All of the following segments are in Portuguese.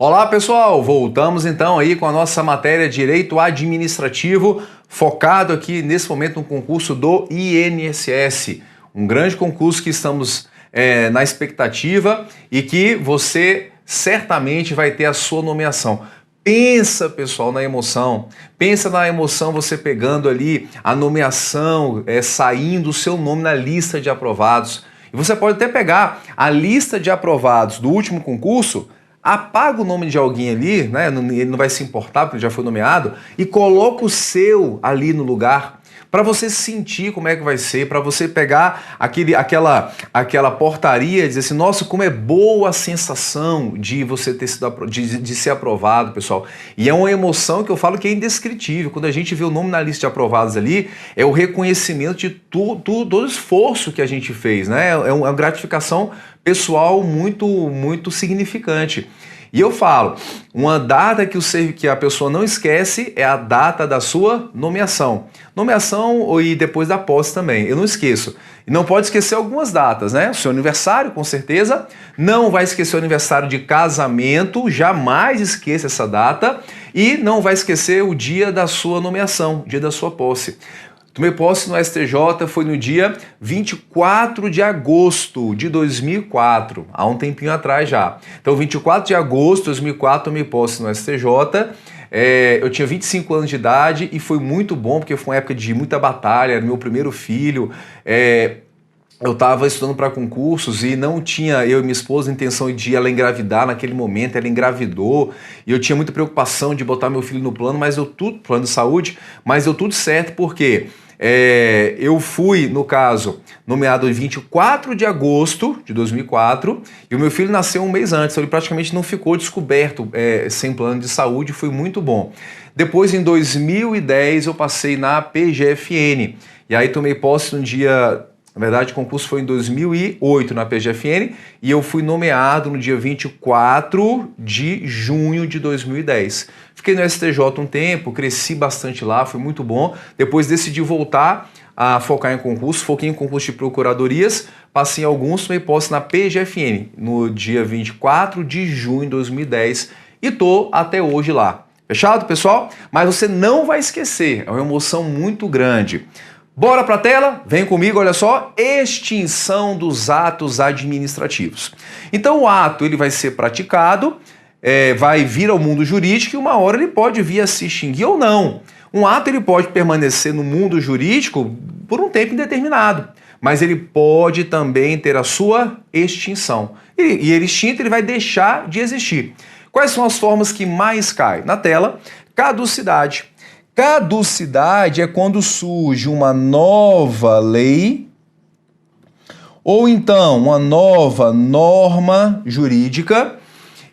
Olá pessoal, voltamos então aí com a nossa matéria Direito Administrativo, focado aqui nesse momento no concurso do INSS, um grande concurso que estamos na expectativa e que você certamente vai ter a sua nomeação. Pensa, pessoal, na emoção. Pensa na emoção você pegando ali a nomeação, saindo o seu nome na lista de aprovados. E você pode até pegar a lista de aprovados do último concurso, apaga o nome de alguém ali, né? Ele não vai se importar porque ele já foi nomeado, e coloca o seu ali no lugar, para você sentir como é que vai ser, para você pegar aquela portaria e dizer assim, nossa, como é boa a sensação de você ter sido de ser aprovado, pessoal. E é uma emoção que eu falo que é indescritível. Quando a gente vê o nome na lista de aprovados ali, é o reconhecimento de todo o esforço que a gente fez, né? É uma gratificação pessoal muito significante. E eu falo, uma data que a pessoa não esquece é a data da sua nomeação. Nomeação e depois da posse também, eu não esqueço. E não pode esquecer algumas datas, né? O seu aniversário, com certeza. Não vai esquecer o aniversário de casamento, jamais esqueça essa data. E não vai esquecer o dia da sua nomeação, dia da sua posse. Tomei posse no STJ, foi no dia 24 de agosto de 2004, há um tempinho atrás já. Então, 24 de agosto de 2004, tomei posse no STJ, eu tinha 25 anos de idade e foi muito bom, porque foi uma época de muita batalha, era meu primeiro filho, eu estava estudando para concursos e não tinha, eu e minha esposa, a intenção de ela engravidar naquele momento, ela engravidou e eu tinha muita preocupação de botar meu filho no plano, plano de saúde, mas deu tudo certo porque eu fui, no caso, nomeado em 24 de agosto de 2004 e o meu filho nasceu um mês antes, então ele praticamente não ficou descoberto sem plano de saúde, foi muito bom. Depois, em 2010, eu passei na PGFN e aí tomei posse no dia... Na verdade, o concurso foi em 2008 na PGFN e eu fui nomeado no dia 24 de junho de 2010. Fiquei no STJ um tempo, cresci bastante lá, foi muito bom. Depois decidi voltar a focar em concurso, foquei em concurso de procuradorias, passei em alguns, tomei posse na PGFN no dia 24 de junho de 2010 e tô até hoje lá. Fechado, pessoal? Mas você não vai esquecer, é uma emoção muito grande. Bora para a tela? Vem comigo, olha só, extinção dos atos administrativos. Então o ato ele vai ser praticado, vai vir ao mundo jurídico e uma hora ele pode vir a se extinguir ou não. Um ato ele pode permanecer no mundo jurídico por um tempo indeterminado, mas ele pode também ter a sua extinção. E ele extinto ele vai deixar de existir. Quais são as formas que mais caem? Na tela, caducidade. Caducidade é quando surge uma nova lei ou então uma nova norma jurídica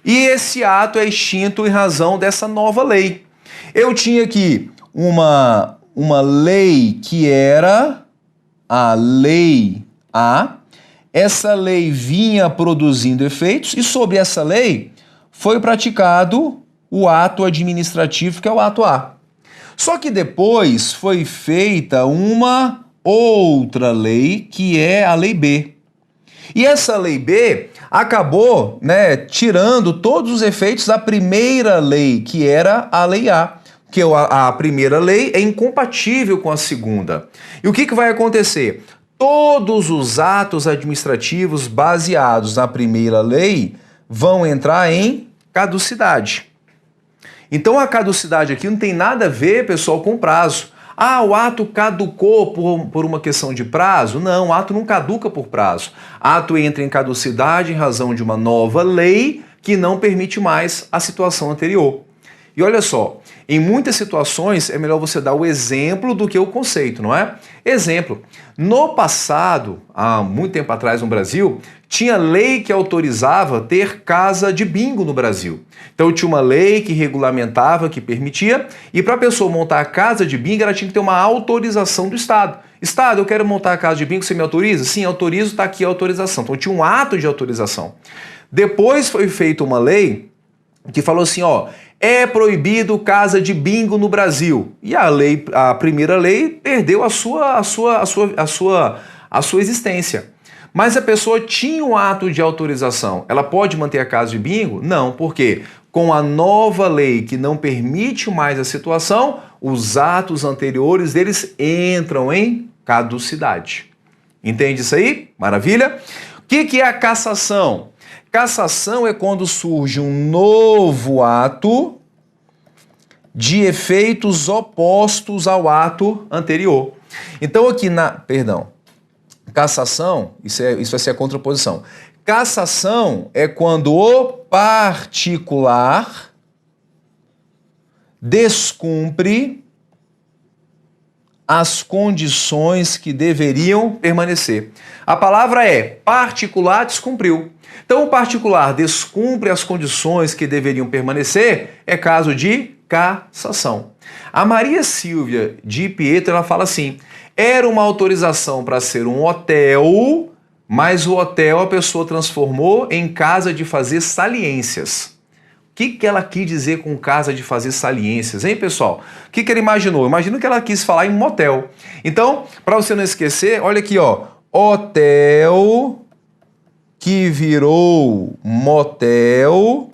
e esse ato é extinto em razão dessa nova lei. Eu tinha aqui uma lei que era a Lei A, essa lei vinha produzindo efeitos e sobre essa lei foi praticado o ato administrativo que é o ato A. Só que depois foi feita uma outra lei, que é a Lei B. E essa Lei B acabou, tirando todos os efeitos da primeira lei, que era a Lei A. Que a primeira lei é incompatível com a segunda. E o que vai acontecer? Todos os atos administrativos baseados na primeira lei vão entrar em caducidade. Então a caducidade aqui não tem nada a ver, pessoal, com prazo. Ah, o ato caducou por uma questão de prazo? Não, o ato não caduca por prazo. Ato entra em caducidade em razão de uma nova lei que não permite mais a situação anterior. E olha só, em muitas situações é melhor você dar o exemplo do que o conceito, não é? Exemplo, no passado, há muito tempo atrás no Brasil, tinha lei que autorizava ter casa de bingo no Brasil. Então tinha uma lei que regulamentava, que permitia, e para a pessoa montar a casa de bingo, ela tinha que ter uma autorização do Estado. Estado, eu quero montar a casa de bingo, você me autoriza? Sim, autorizo, está aqui a autorização. Então tinha um ato de autorização. Depois foi feita uma lei que falou assim, ó, é proibido casa de bingo no Brasil. E a primeira lei perdeu a sua existência. Mas a pessoa tinha um ato de autorização. Ela pode manter a casa de bingo? Não. Por quê? com a nova lei que não permite mais a situação, os atos anteriores deles entram em caducidade. Entende isso aí? Maravilha? O que é a cassação? Cassação é quando surge um novo ato de efeitos opostos ao ato anterior. Então aqui cassação, isso vai ser a contraposição. Cassação é quando o particular descumpre as condições que deveriam permanecer. A palavra é particular descumpriu. Então, o particular descumpre as condições que deveriam permanecer, é caso de cassação. A Maria Silvia de Pietro, ela fala assim, era uma autorização para ser um hotel, mas o hotel a pessoa transformou em casa de fazer saliências. O que ela quis dizer com casa de fazer saliências, hein, pessoal? O que ela imaginou? Imagino que ela quis falar em motel. Então, para você não esquecer, olha aqui, ó, hotel que virou motel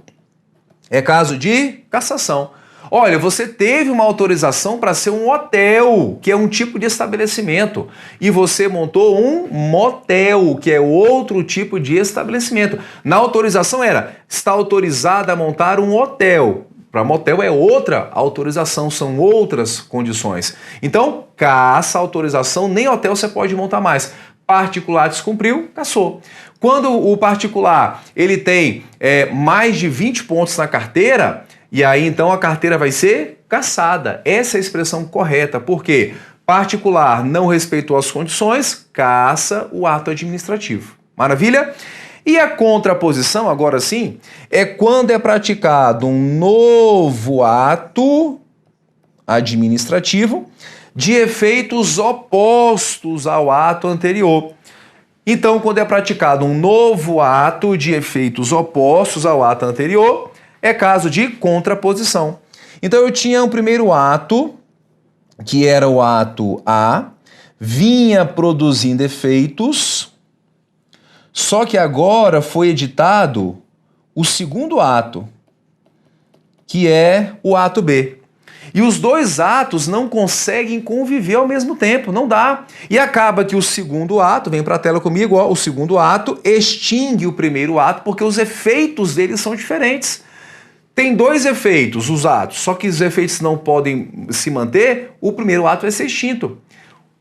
é caso de cassação. Olha, você teve uma autorização para ser um hotel, que é um tipo de estabelecimento, e você montou um motel, que é outro tipo de estabelecimento. Na autorização está autorizada a montar um hotel. Para motel é outra autorização, são outras condições. Então, caça autorização, nem hotel você pode montar mais. Particular descumpriu, cassou. Quando o particular ele tem mais de 20 pontos na carteira, e aí então a carteira vai ser cassada. Essa é a expressão correta, porque particular não respeitou as condições, caça o ato administrativo. Maravilha? E a contraposição, agora sim, é quando é praticado um novo ato administrativo de efeitos opostos ao ato anterior. Então, quando é praticado um novo ato de efeitos opostos ao ato anterior, é caso de contraposição. Então, eu tinha um primeiro ato, que era o ato A, vinha produzindo efeitos, só que agora foi editado o segundo ato, que é o ato B. E os dois atos não conseguem conviver ao mesmo tempo, não dá. E acaba que o segundo ato, vem para a tela comigo, ó, o segundo ato extingue o primeiro ato porque os efeitos deles são diferentes. Tem dois efeitos, os atos, só que os efeitos não podem se manter, o primeiro ato vai ser extinto.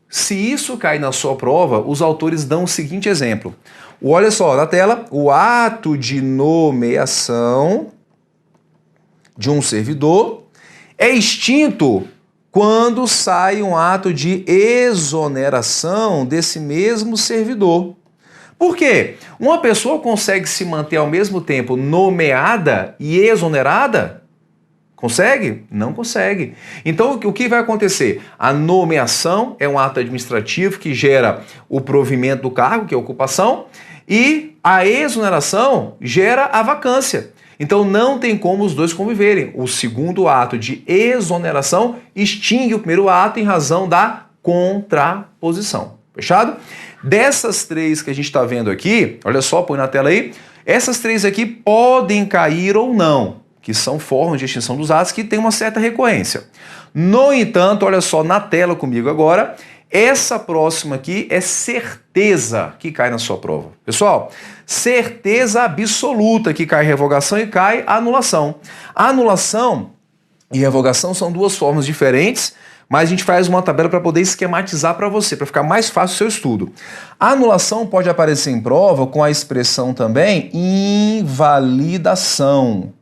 Se isso cai na sua prova, os autores dão o seguinte exemplo. Olha só, na tela, o ato de nomeação de um servidor é extinto quando sai um ato de exoneração desse mesmo servidor. Por quê? Uma pessoa consegue se manter ao mesmo tempo nomeada e exonerada? Consegue? Não consegue. Então, o que vai acontecer? A nomeação é um ato administrativo que gera o provimento do cargo, que é a ocupação, e a exoneração gera a vacância. Então, não tem como os dois conviverem. O segundo ato de exoneração extingue o primeiro ato em razão da contraposição. Fechado? Dessas três que a gente está vendo aqui, olha só, põe na tela aí, essas três aqui podem cair ou não, que são formas de extinção dos atos que têm uma certa recorrência. No entanto, olha só na tela comigo agora, essa próxima aqui é certeza que cai na sua prova. Pessoal, certeza absoluta que cai revogação e cai anulação. Anulação e revogação são duas formas diferentes, mas a gente faz uma tabela para poder esquematizar para você, para ficar mais fácil o seu estudo. A anulação pode aparecer em prova com a expressão também invalidação.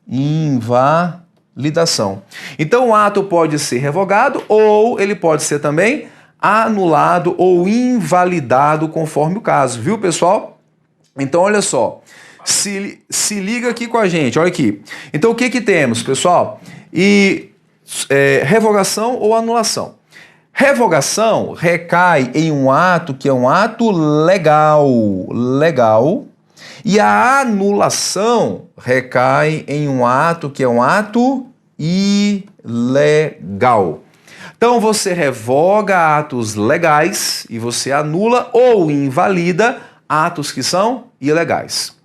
Invalidação. Então o ato pode ser revogado ou ele pode ser também anulado ou invalidado conforme o caso, viu, pessoal? Então olha só, se liga aqui com a gente, olha aqui. Então o que temos, pessoal? Revogação ou anulação. Revogação recai em um ato que é um ato legal, e a anulação recai em um ato que é um ato ilegal. Então você revoga atos legais e você anula ou invalida atos que são ilegais.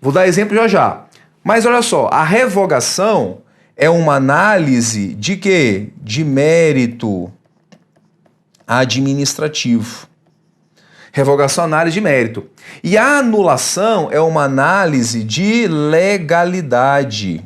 Vou dar exemplo já já. Mas olha só, a revogação é uma análise de quê? De mérito administrativo. Revogação é análise de mérito. E a anulação é uma análise de legalidade,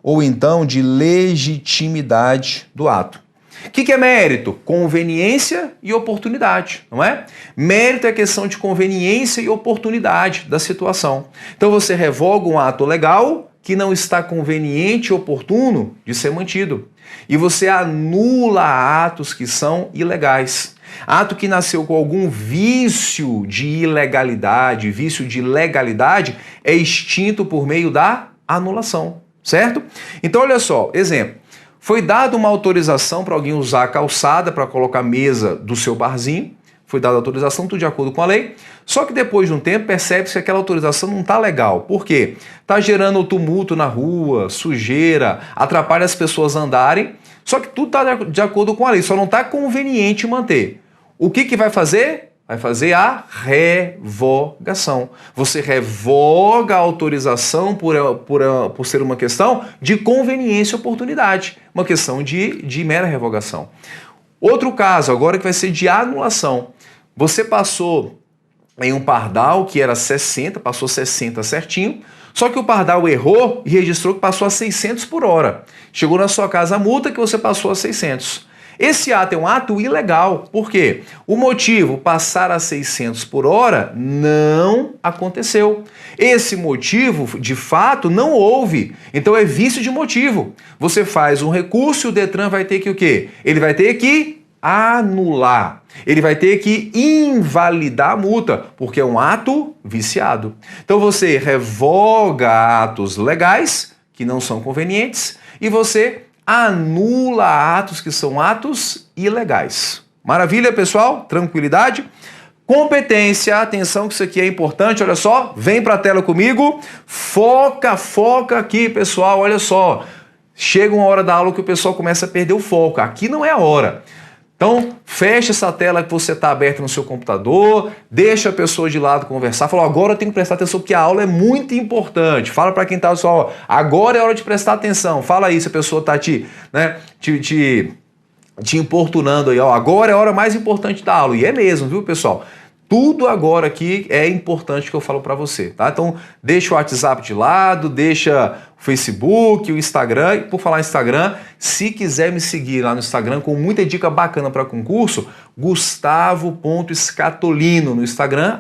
ou então de legitimidade do ato. O que é mérito? Conveniência e oportunidade, não é? Mérito é questão de conveniência e oportunidade da situação. Então você revoga um ato legal que não está conveniente e oportuno de ser mantido. E você anula atos que são ilegais. Ato que nasceu com algum vício de ilegalidade, vício de legalidade, é extinto por meio da anulação, certo? Então olha só, exemplo. Foi dada uma autorização para alguém usar a calçada para colocar a mesa do seu barzinho. Foi dada a autorização, tudo de acordo com a lei. Só que depois de um tempo percebe-se que aquela autorização não está legal. Por quê? Está gerando tumulto na rua, sujeira, atrapalha as pessoas andarem. Só que tudo está de acordo com a lei, só não está conveniente manter. O que vai fazer? Vai fazer a revogação. Você revoga a autorização por ser uma questão de conveniência e oportunidade. Uma questão de mera revogação. Outro caso, agora que vai ser de anulação. Você passou em um pardal que era 60, passou 60 certinho, só que o pardal errou e registrou que passou a 600 por hora. Chegou na sua casa a multa que você passou a 600. Esse ato é um ato ilegal. Por quê? O motivo, passar a 600 por hora, não aconteceu. Esse motivo, de fato, não houve. Então é vício de motivo. Você faz um recurso e o Detran vai ter que o quê? Ele vai ter que anular. Ele vai ter que invalidar a multa, porque é um ato viciado. Então você revoga atos legais, que não são convenientes, e você anula atos que são atos ilegais. Maravilha, pessoal? Tranquilidade? Competência, atenção que isso aqui é importante, olha só, vem para a tela comigo, foca aqui, pessoal, olha só. Chega uma hora da aula que o pessoal começa a perder o foco, aqui não é a hora. Então, fecha essa tela que você está aberta no seu computador, deixa a pessoa de lado conversar, fala, agora eu tenho que prestar atenção porque a aula é muito importante. Fala para quem está só, agora é hora de prestar atenção. Fala aí se a pessoa está te importunando aí, ó, agora é a hora mais importante da aula. E é mesmo, viu, pessoal? Tudo agora aqui é importante que eu falo para você, tá? Então, deixa o WhatsApp de lado, deixa o Facebook, o Instagram. E por falar em Instagram, se quiser me seguir lá no Instagram com muita dica bacana para concurso, Gustavo.Scatolino no Instagram,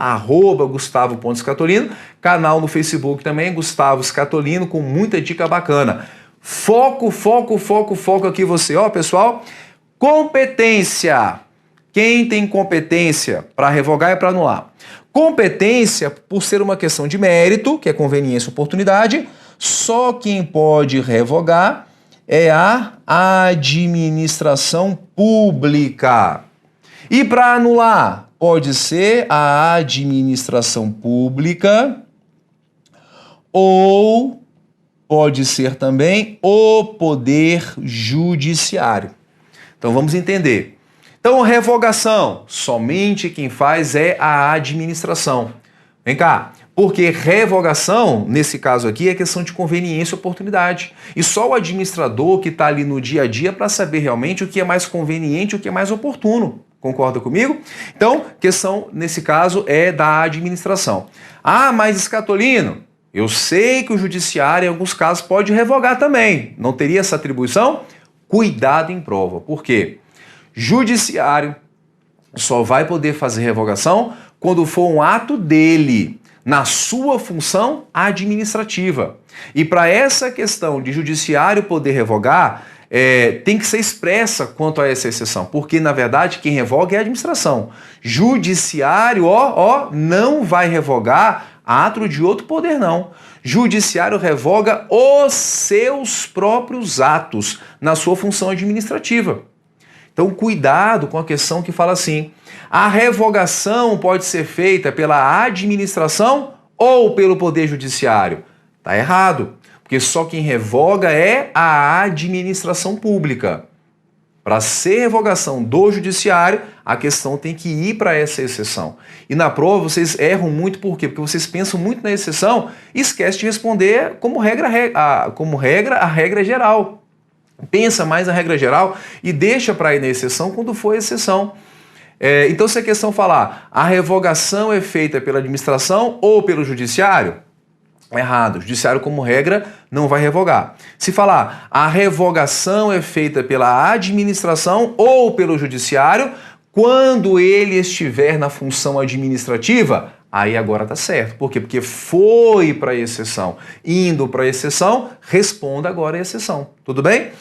@Gustavo.Scatolino, canal no Facebook também, Gustavo Scatolino, com muita dica bacana. Foco aqui você, ó, pessoal. Competência. Quem tem competência para revogar e para anular? Competência, por ser uma questão de mérito, que é conveniência e oportunidade, só quem pode revogar é a administração pública. E para anular, pode ser a administração pública ou pode ser também o Poder Judiciário. Então vamos entender. Então, revogação, somente quem faz é a administração. Vem cá, porque revogação, nesse caso aqui, é questão de conveniência e oportunidade. E só o administrador que está ali no dia a dia para saber realmente o que é mais conveniente e o que é mais oportuno. Concorda comigo? Então, questão, nesse caso, é da administração. Ah, mas Scatolino, eu sei que o judiciário, em alguns casos, pode revogar também. Não teria essa atribuição? Cuidado em prova. Por quê? Judiciário só vai poder fazer revogação quando for um ato dele, na sua função administrativa. E para essa questão de judiciário poder revogar, tem que ser expressa quanto a essa exceção, porque na verdade quem revoga é a administração. Judiciário, não vai revogar ato de outro poder, não. Judiciário revoga os seus próprios atos na sua função administrativa. Então, cuidado com a questão que fala assim, a revogação pode ser feita pela administração ou pelo Poder Judiciário. Está errado, porque só quem revoga é a administração pública. Para ser revogação do judiciário, a questão tem que ir para essa exceção. E na prova vocês erram muito, por quê? Porque vocês pensam muito na exceção e esquecem de responder como regra a regra geral. Pensa mais na regra geral e deixa para ir na exceção quando for exceção. Então, se a questão falar a revogação é feita pela administração ou pelo judiciário, errado. O judiciário, como regra, não vai revogar. Se falar a revogação é feita pela administração ou pelo judiciário, quando ele estiver na função administrativa, aí agora tá certo. Por quê? Porque foi para a exceção. Indo para a exceção, responda agora a exceção. Tudo bem?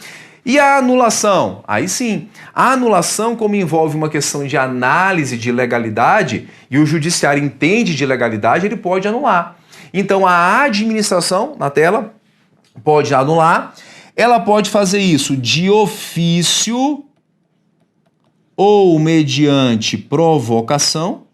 E a anulação? Aí sim. A anulação, como envolve uma questão de análise de legalidade e o judiciário entende de legalidade, ele pode anular. Então, a administração, na tela, pode anular. Ela pode fazer isso de ofício ou mediante provocação.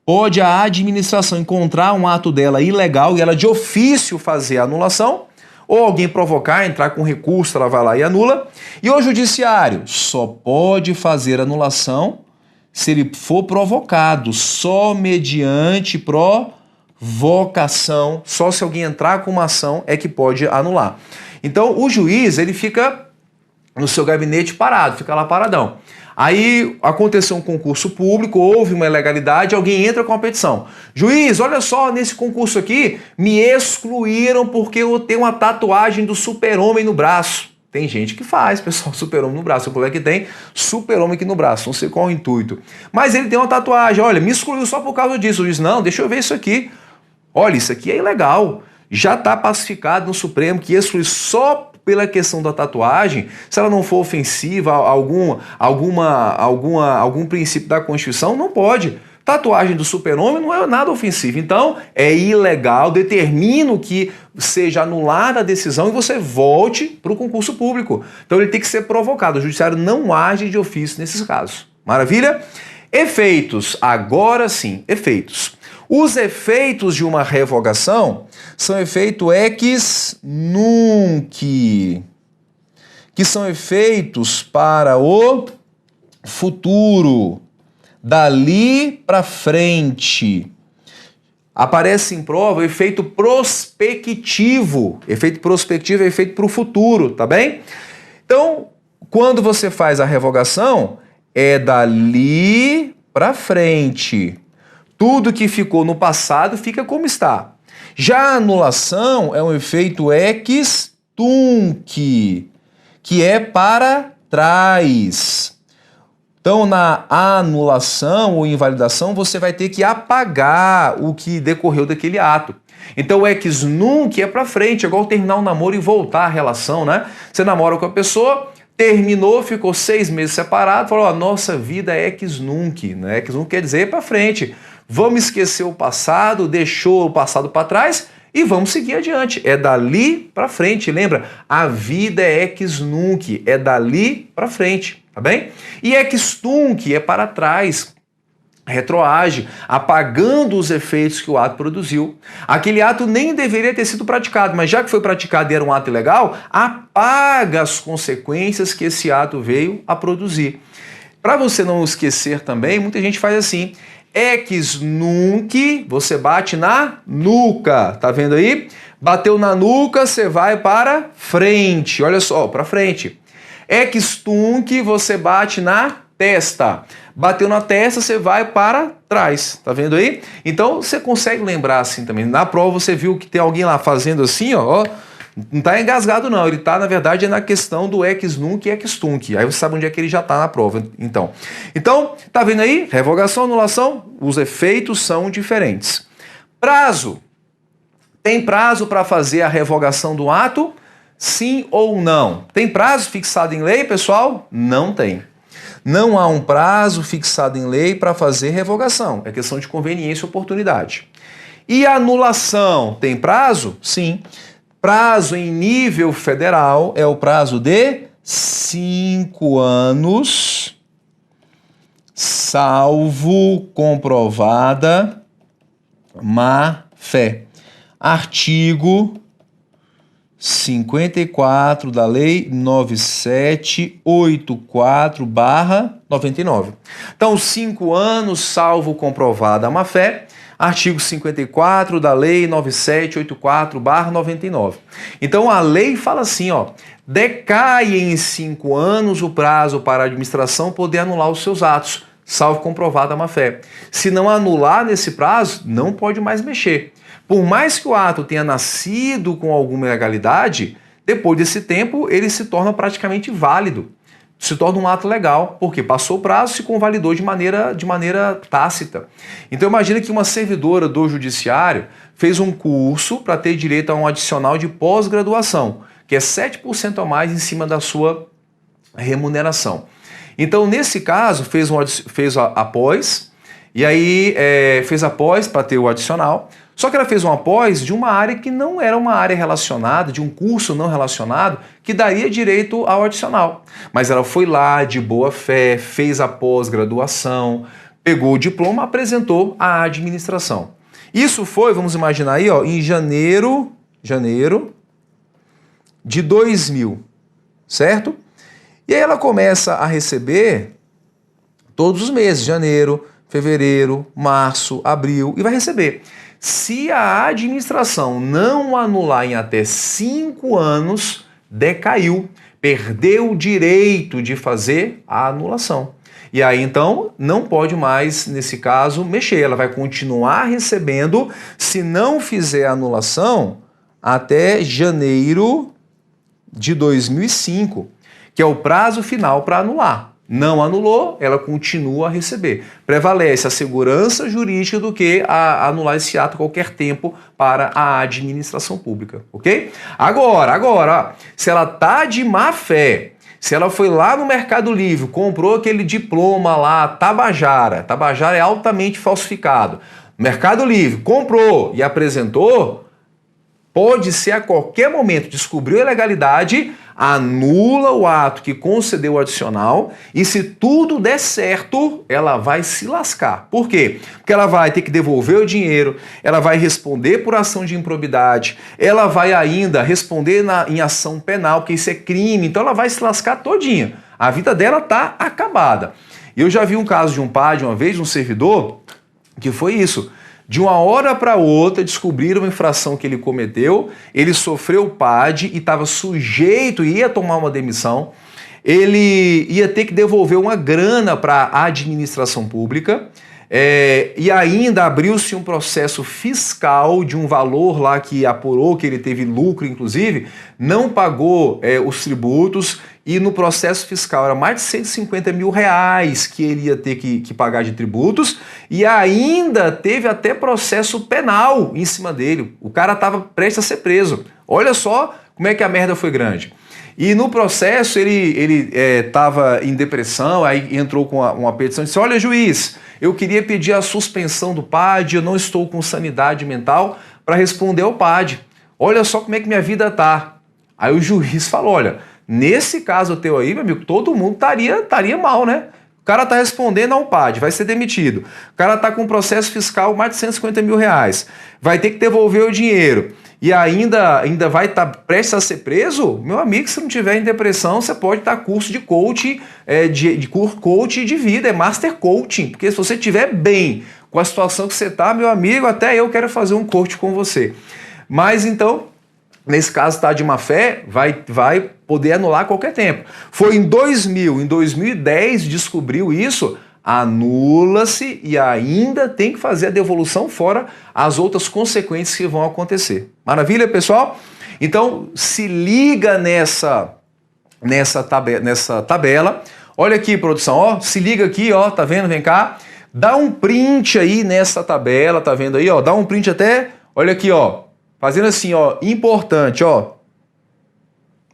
Pode a administração encontrar um ato dela ilegal e ela de ofício fazer a anulação. Ou alguém provocar, entrar com recurso, ela vai lá e anula. E o judiciário só pode fazer anulação se ele for provocado, só mediante provocação, só se alguém entrar com uma ação é que pode anular. Então o juiz, ele fica no seu gabinete parado, fica lá paradão. Aí aconteceu um concurso público, houve uma ilegalidade, alguém entra com a petição. Juiz, olha só, nesse concurso aqui me excluíram porque eu tenho uma tatuagem do super-homem no braço. Tem gente que faz, pessoal, super-homem no braço. O colega que tem super-homem aqui no braço, não sei qual é o intuito. Mas ele tem uma tatuagem, olha, me excluiu só por causa disso. O juiz, não, deixa eu ver isso aqui. Olha, isso aqui é ilegal. Já está pacificado no Supremo que excluir só pela questão da tatuagem, se ela não for ofensiva a algum princípio da Constituição, não pode. Tatuagem do super-homem não é nada ofensivo. Então, é ilegal, determino que seja anulada a decisão e você volte para o concurso público. Então, ele tem que ser provocado. O judiciário não age de ofício nesses casos. Maravilha? Efeitos. Agora sim, efeitos. Os efeitos de uma revogação são efeito ex nunc, que são efeitos para o futuro, dali para frente. Aparece em prova o efeito prospectivo. Efeito prospectivo é efeito para o futuro, tá bem? Então, quando você faz a revogação, é dali para frente. Tudo que ficou no passado fica como está. Já a anulação é um efeito ex tunc, que é para trás. Então, na anulação ou invalidação, você vai ter que apagar o que decorreu daquele ato. Então, o ex nunc é para frente, é igual terminar um namoro e voltar à relação, né? Você namora com a pessoa, terminou, ficou 6 meses separado, falou, ó, nossa vida é ex nunc, né? Ex nunc quer dizer para frente. Vamos esquecer o passado, deixou o passado para trás e vamos seguir adiante. É dali para frente, lembra? A vida é ex nunc, é dali para frente, tá bem? E ex tunc é para trás, retroage, apagando os efeitos que o ato produziu. Aquele ato nem deveria ter sido praticado, mas já que foi praticado e era um ato ilegal, apaga as consequências que esse ato veio a produzir. Para você não esquecer também, muita gente faz assim, ex nunc, você bate na nuca, tá vendo aí? Bateu na nuca, você vai para frente, olha só, para frente. Ex tunc, você bate na testa. Bateu na testa, você vai para trás, tá vendo aí? Então, você consegue lembrar assim também. Na prova, você viu que tem alguém lá fazendo assim, ó, não está engasgado não, ele está, na verdade, na questão do ex nunc e ex tunc. Aí você sabe onde é que ele já está na prova, então. Então, tá vendo aí? Revogação, anulação, os efeitos são diferentes. Prazo. Tem prazo para fazer a revogação do ato? Sim ou não? Tem prazo fixado em lei, pessoal? Não tem. Não há um prazo fixado em lei para fazer revogação. É questão de conveniência e oportunidade. E a anulação? Tem prazo? Sim. Prazo em nível federal é o prazo de 5 anos, salvo comprovada má fé. Artigo 54 da Lei 9784/99. Então, 5 anos, salvo comprovada a má-fé, artigo 54 da Lei 9784/99. Então, a lei fala assim, ó, decai em 5 anos o prazo para a administração poder anular os seus atos, salvo comprovada a má-fé. Se não anular nesse prazo, não pode mais mexer. Por mais que o ato tenha nascido com alguma ilegalidade, depois desse tempo ele se torna praticamente válido. Se torna um ato legal, porque passou o prazo e se convalidou de maneira tácita. Então imagina que uma servidora do judiciário fez um curso para ter direito a um adicional de pós-graduação, que é 7% a mais em cima da sua remuneração. Então, nesse caso, fez a pós, e aí fez a pós para ter o adicional, só que ela fez uma pós de uma área que não era uma área relacionada, de um curso não relacionado, que daria direito ao adicional. Mas ela foi lá de boa fé, fez a pós-graduação, pegou o diploma, apresentou à administração. Isso foi, vamos imaginar aí, ó, em janeiro de 2000, certo? E aí ela começa a receber todos os meses, janeiro, fevereiro, março, abril, e vai receber. Se a administração não anular em até 5 anos, decaiu, perdeu o direito de fazer a anulação. E aí, então, não pode mais, nesse caso, mexer. Ela vai continuar recebendo, se não fizer a anulação, até janeiro de 2005, que é o prazo final para anular. Não anulou, ela continua a receber. Prevalece a segurança jurídica do que anular esse ato a qualquer tempo para a administração pública, ok? Agora, ó, se ela tá de má fé, se ela foi lá no Mercado Livre, comprou aquele diploma lá, Tabajara é altamente falsificado, Mercado Livre, comprou e apresentou, pode ser a qualquer momento, descobriu a ilegalidade, anula o ato que concedeu o adicional e se tudo der certo, ela vai se lascar. Por quê? Porque ela vai ter que devolver o dinheiro, ela vai responder por ação de improbidade, ela vai ainda responder em ação penal, porque isso é crime, então ela vai se lascar todinha. A vida dela está acabada. Eu já vi um caso de um padre, uma vez, um servidor, que foi isso. De uma hora para outra, descobriram uma infração que ele cometeu, ele sofreu PAD e estava sujeito, ia tomar uma demissão, ele ia ter que devolver uma grana para a administração pública, e ainda abriu-se um processo fiscal de um valor lá que apurou, que ele teve lucro, inclusive, não pagou os tributos, e no processo fiscal era mais de 150 mil reais que ele ia ter que pagar de tributos, e ainda teve até processo penal em cima dele. O cara estava prestes a ser preso. Olha só como é que a merda foi grande. E no processo ele estava em depressão, aí entrou com uma petição e disse: olha, juiz, eu queria pedir a suspensão do PAD, eu não estou com sanidade mental para responder ao PAD. Olha só como é que minha vida tá. Aí o juiz falou: olha, nesse caso teu aí, meu amigo, todo mundo estaria mal, né? O cara tá respondendo ao PAD, vai ser demitido. O cara tá com um processo fiscal mais de 150 mil reais. Vai ter que devolver o dinheiro. E ainda vai estar prestes a ser preso? Meu amigo, se não tiver em depressão, você pode estar curso de coaching, coach de vida, é master coaching. Porque se você estiver bem com a situação que você está, meu amigo, até eu quero fazer um coach com você. Mas então, nesse caso, está de má fé, vai poder anular a qualquer tempo. Foi em 2000, em 2010 descobriu isso, anula-se e ainda tem que fazer a devolução fora as outras consequências que vão acontecer. Maravilha, pessoal? Então, se liga nessa tabela. Olha aqui, produção, ó, se liga aqui, ó, tá vendo? Vem cá. Dá um print aí nessa tabela, tá vendo aí, ó? Dá um print até, olha aqui, ó. Fazendo assim, ó, importante, ó.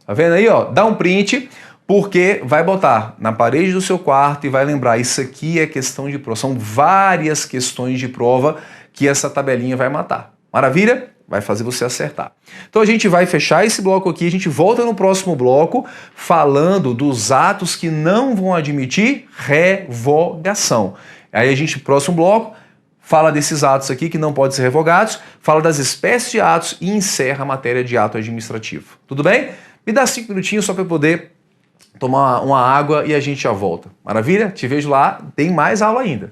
Tá vendo aí, ó? Dá um print, porque vai botar na parede do seu quarto e vai lembrar, isso aqui é questão de prova. São várias questões de prova que essa tabelinha vai matar. Maravilha? Vai fazer você acertar. Então a gente vai fechar esse bloco aqui, a gente volta no próximo bloco falando dos atos que não vão admitir revogação. Aí a gente, próximo bloco, fala desses atos aqui que não podem ser revogados, fala das espécies de atos e encerra a matéria de ato administrativo. Tudo bem? Me dá 5 minutinhos só para eu poder tomar uma água e a gente já volta. Maravilha? Te vejo lá, tem mais aula ainda.